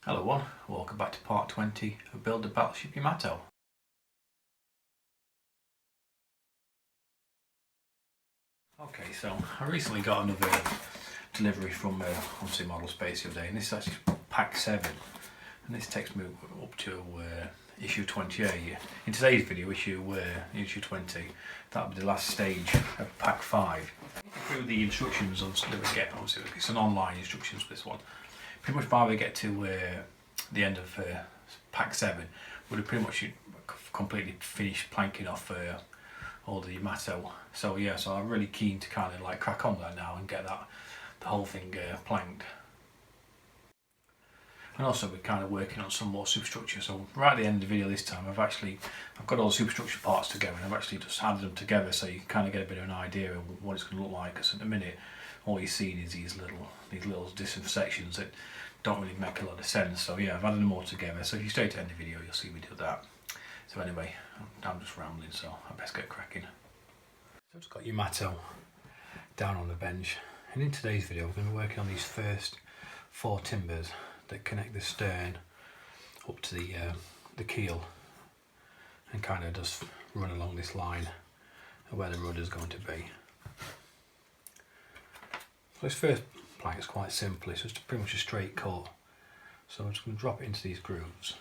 Hello everyone, welcome back to part 20 of Build the Battleship YAMATO. Okay, so I recently got another delivery from obviously Model Space the other day, and this is actually pack 7, and this takes me up to issue 28. In today's video, issue 20, that'll be the last stage of pack 5. Through the instructions that we get, obviously it's an online instructions for this one. Pretty much by we get to the end of pack 7, we'd have pretty much completely finished planking off all the YAMATO. So yeah, so I'm really keen to kind of like crack on that now and get the whole thing planked. And also we're kind of working on some more superstructure. So right at the end of the video this time, I've got all the superstructure parts together, and I've actually just added them together so you can kind of get a bit of an idea of what it's going to look like. Because at the minute, all you're seeing is these little different sections that don't really make a lot of sense. So yeah, I've added them all together. So if you stay to the end of the video, you'll see we do that. So anyway, I'm just rambling, so I best get cracking. So I've just got YAMATO down on the bench, and in today's video we're going to be working on these first 4 timbers that connect the stern up to the keel and kind of just run along this line of where the rudder is going to be. So this first plank is quite simple, it's just pretty much a straight cut. So I'm just going to drop it into these grooves.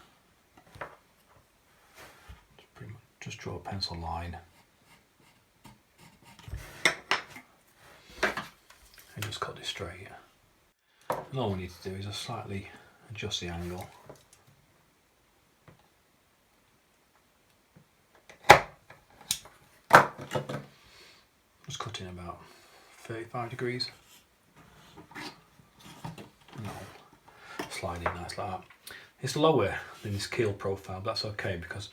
Just draw a pencil line and just cut it straight. And all we need to do is just slightly adjust the angle. Just cut in about 35 degrees. And that'll slide in nice like that. It's lower than this keel profile, but that's okay, because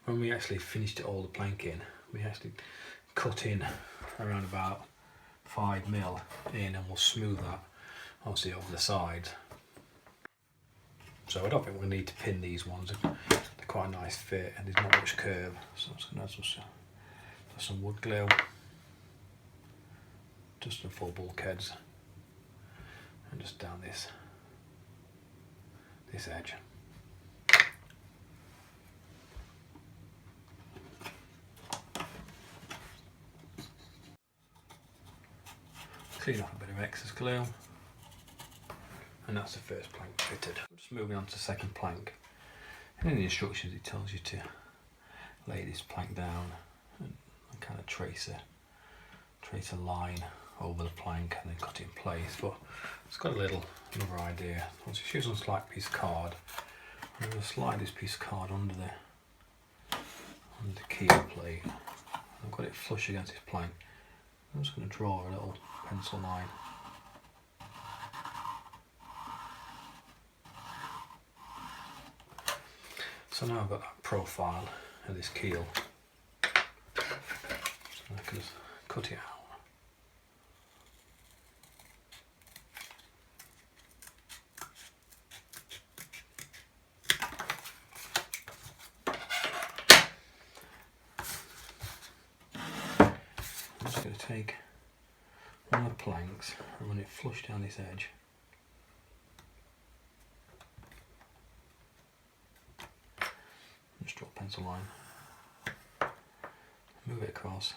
when we actually finished it all the planking, we actually cut in around about 5mm in, and we'll smooth that obviously over the sides. So I don't think we'll need to pin these ones, they're quite a nice fit and there's not much curve. So I'm just going to add some wood glue, just the full bulkheads, and just down this edge. Clean off a bit of excess glue, and that's the first plank fitted. I'm just moving on to the second plank, and in the instructions it tells you to lay this plank down and kind of trace a line over the plank and then cut it in place. But it's got another idea. I'll just use a slight piece of card. I'm going to slide this piece of card under the keel plate. I've got it flush against this plank. I'm just going to draw a little pencil line. So now I've got that profile of this keel, so I can just cut it out. I'm just going to take one of the planks and run it flush down this edge. Just draw a pencil line, move it across.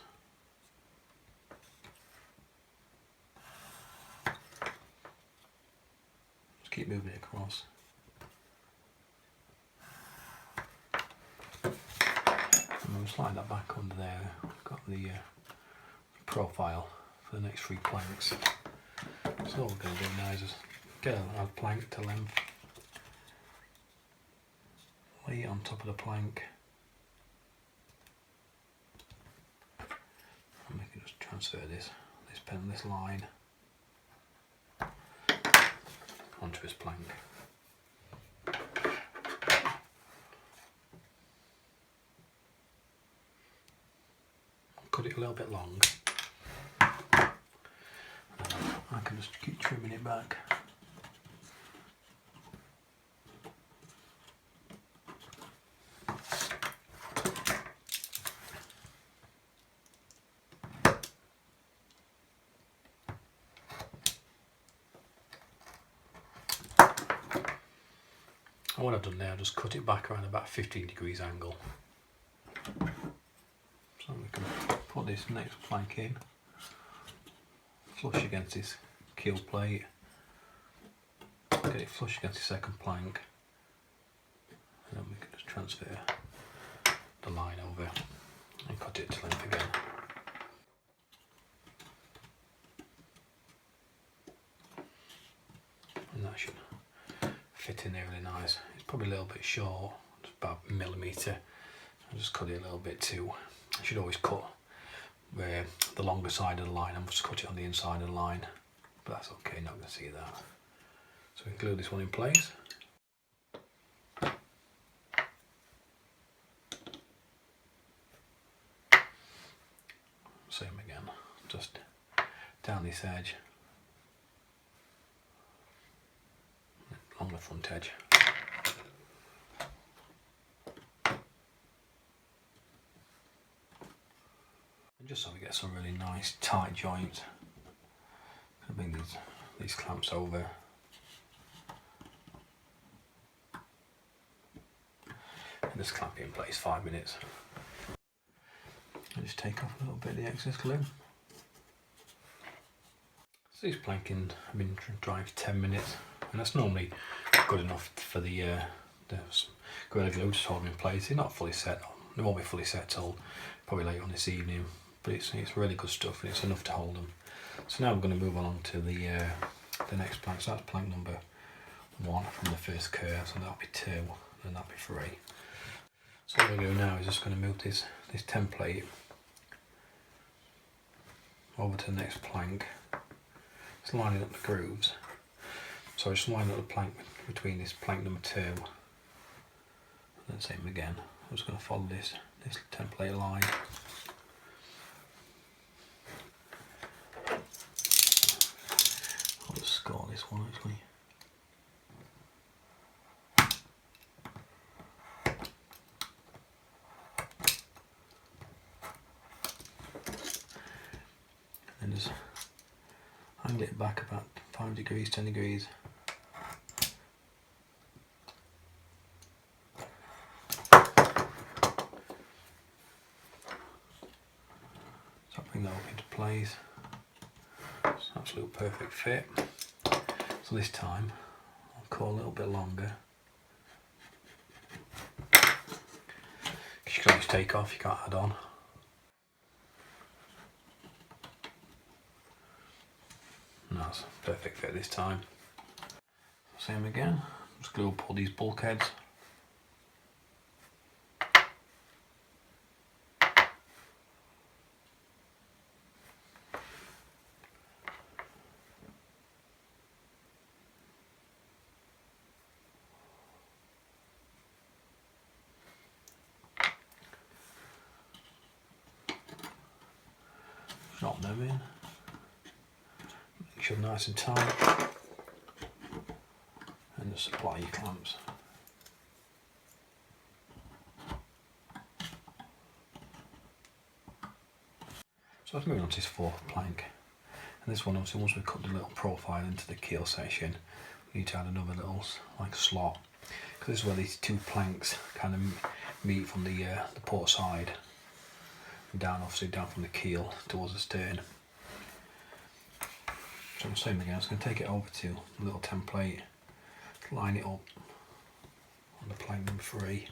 Just keep moving it across. And we'll slide that back under there. We've got the profile for the next 3 planks. So all we're going to do now is just get our plank to length, lay it on top of the plank, and we can just transfer this line onto his plank. Cut it a little bit long. I can just keep trimming it back. And what I've done there, I've just cut it back around about 15 degrees angle. So we can put this next plank in, flush against this keel plate, get it flush against the second plank, and then we can just transfer the line over and cut it to length again. And that should fit in there really nice. It's probably a little bit short, it's about a millimetre. I'll just cut it a little bit too. I should always cut the longer side of the line and just cut it on the inside of the line, but that's okay, not going to see that. So we can glue this one in place. Same again, just down this edge, along the front edge. And just so we get some really nice tight joints, I'm going to bring these clamps over. And just clamp it in place 5 minutes. And just take off a little bit of the excess glue. So this planking I've been drying for 10 minutes, and that's normally good enough for the Gorilla Glue to hold them in place. They're not fully set, they won't be fully set till probably later on this evening, but it's really good stuff and it's enough to hold them. So now we're going to move on to the next plank. So that's plank number 1 from the first curve, so that'll be 2 and that'll be 3. So what we're going to do now is just going to move this template over to the next plank, just lining up the grooves. So just line up the plank between this plank number 2 and then same again. I'm just going to follow this template line. I'll just score this one actually. And just angle it back about 5 degrees, 10 degrees. So bring that up into place. It's an absolute perfect fit. So this time I'll cut a little bit longer. You can always take off, you can't add on. And that's a perfect fit this time. Same again, just glue up all these bulkheads. Drop them in. Make sure they're nice and tight. And just apply your clamps. So let's move on to this 4th plank. And this one, obviously, once we've cut the little profile into the keel section, we need to add another little slot. Because this is where these 2 planks kind of meet from the port side. Down, obviously down from the keel towards the stern. So I'm saying again, I'm just going to take it over to a little template, line it up on the plank number 3,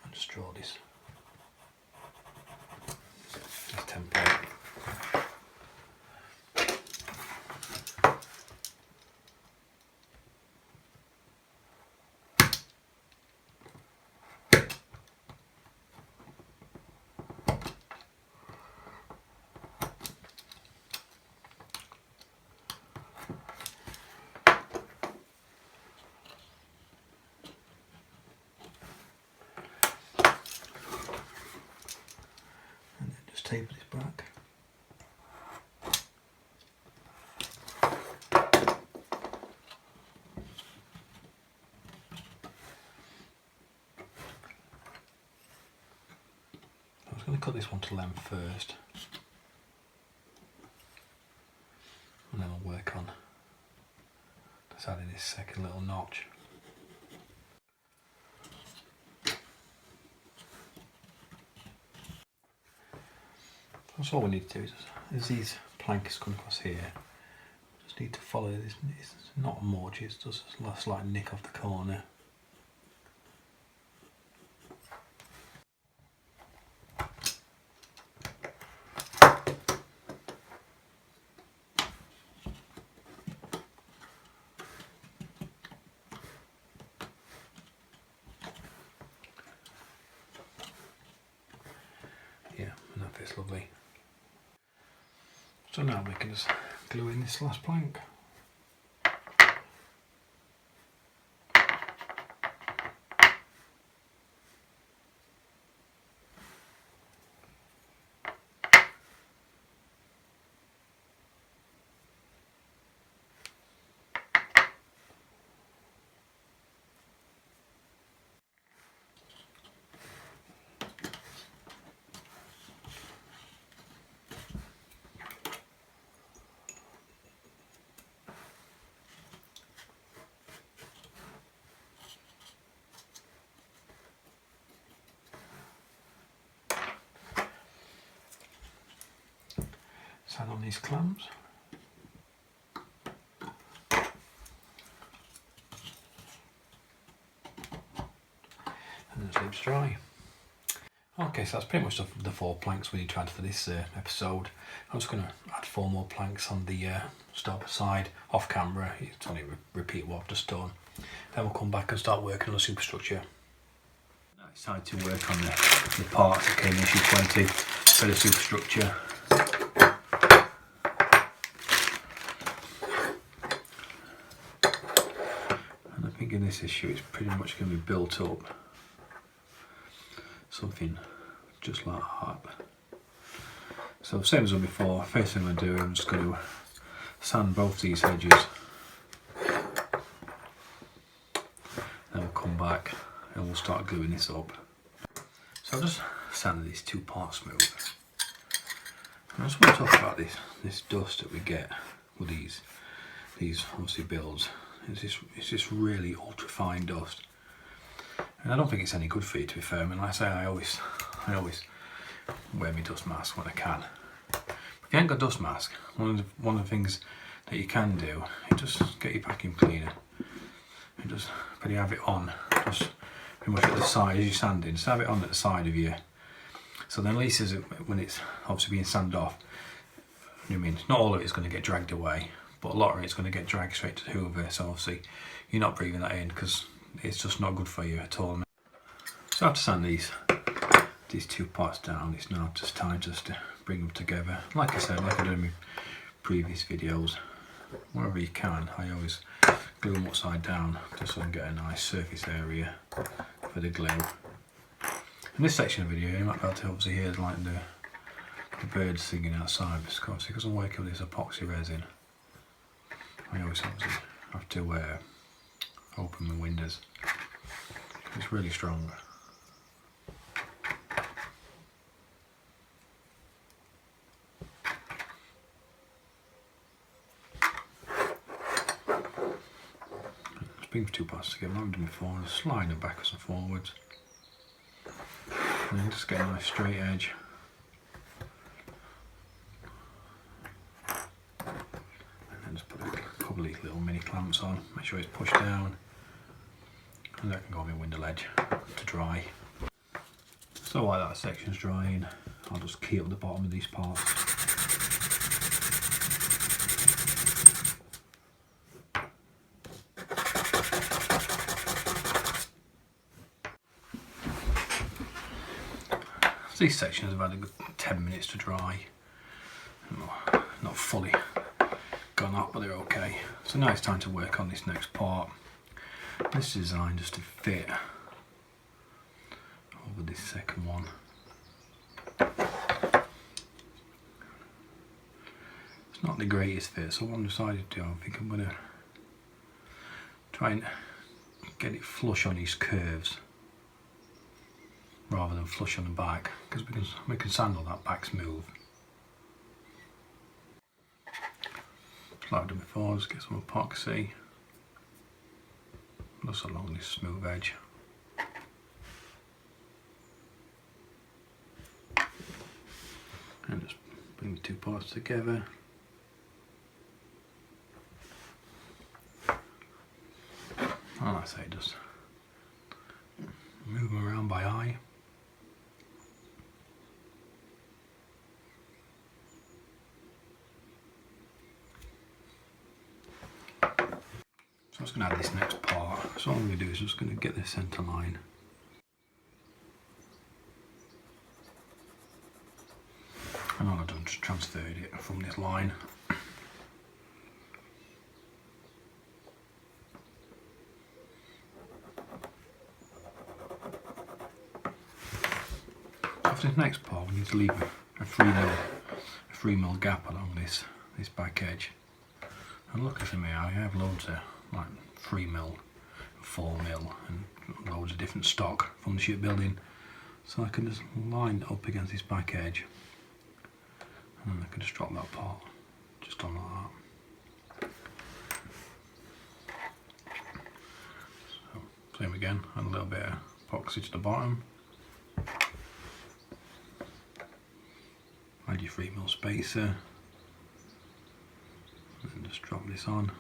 and just draw this template. Taper this back. I was going to cut this one to length first, and then I'll work on just adding this second little notch. That's all we need to do is these planks come across here. Just need to follow this. It's not much, it's just a slight nick off the corner. Yeah, and that fits lovely. So now we can just glue in this last plank. Add on these clamps, and then it leaves dry. Okay, so that's pretty much the 4 planks we need to add for this episode. I'm just going to add 4 more planks on the starboard side off camera. It's only repeat what I've just done. Then we'll come back and start working on the superstructure. Now it's time to work on the parts that came in issue 20 for the superstructure. In this issue, it's pretty much going to be built up something just like that. So same as before, first thing I'm going to do, I'm just going to sand both these edges, then we'll come back and we'll start gluing this up. So I've just sanded these 2 parts smooth. And I just want to talk about this dust that we get with these obviously builds. It's just really ultra fine dust, and I don't think it's any good for you, to be fair. I mean, like I say, I always wear my dust mask when I can. But if you ain't got a dust mask, one of the things that you can do is just get your vacuum cleaner and just when you have it on, just pretty much at the side as you're sanding, just have it on at the side of you. So then at least when it's obviously being sanded off, I mean, not all of it's going to get dragged away, but a lot of it's going to get dragged straight to the hoover, so obviously you're not breathing that in because it's just not good for you at all. So after sanding these 2 parts down, it's now just time just to bring them together. Like I said, like I did in my previous videos, wherever you can, I always glue them upside down just so I can get a nice surface area for the glue. In this section of the video, you might be able to obviously hear like the birds singing outside, because I'm working with this epoxy resin. I always have to open the windows. It's really strong. Just bring the 2 parts together, like I've done before, just slide them backwards and forwards. And then just get a nice straight edge. Just put a couple of these little mini clamps on, make sure it's pushed down, and that can go on my window ledge to dry. So while that section's drying, I'll just key up the bottom of these parts. So these sections have had a good 10 minutes to dry. Not fully gone up, but they're okay. So now it's time to work on this next part. This is designed just to fit over this second one. It's not the greatest fit, so what I decided to do, I think I'm going to try and get it flush on these curves rather than flush on the back, because we can sand all that back smooth. Like I've done before, just get some epoxy just along this smooth edge. And just Putting the two parts together. And like I say, just move them around by eye. So I'm just going to add this next part. So all I'm going to do is just going to get the centre line. And all I've done is just transferred it from this line. After this next part, we need to leave a 3mm gap along this back edge. And look at me, I have loads of like 3mm, 4mm, and loads of different stock from the shipbuilding. So I can just line it up against this back edge, and then I can just drop that part just on like that. So same again, add a little bit of epoxy to the bottom. Add your 3mm spacer, and just drop this on.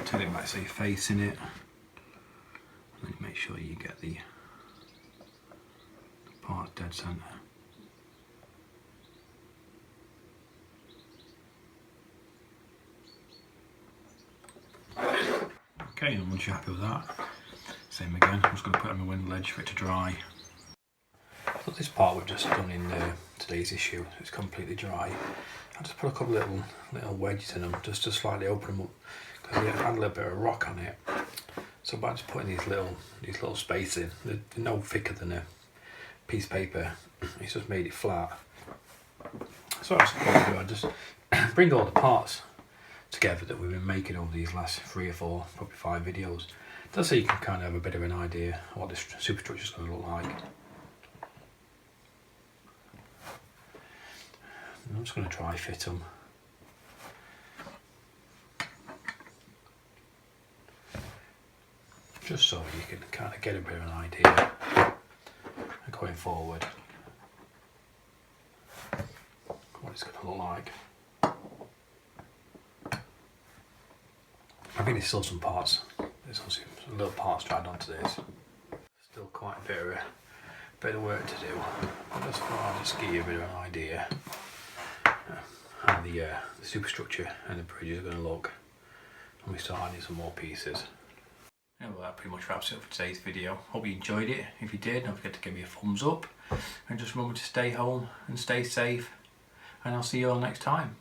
Turn it back so you're facing it, and then make sure you get the part dead centre. Okay, and once you're happy with that, same again, I'm just going to put it on my window ledge for it to dry. So this part we've just done in today's issue, it's completely dry. I just put a couple little wedges in them just to slightly open them up, because I had a little bit of rock on it. So by just putting these little spaces in, they're no thicker than a piece of paper. It's just made it flat. So what I just bring all the parts together that we've been making over these last 3 or 4, probably 5 videos, just so you can kind of have a bit of an idea of what this superstructure is going to look like. I'm just going to try fit them. Just so you can kind of get a bit of an idea going forward what it's going to look like. I think there's still some parts, there's some little parts dragged onto this. Still quite a bit of work to do. I just thought I'd just give you a bit of an idea how the superstructure and the bridge is going to look when we start adding some more pieces. Yeah, well, that pretty much wraps it up for today's video. Hope you enjoyed it. If you did, don't forget to give me a thumbs up, and just remember to stay home and stay safe, and I'll see you all next time.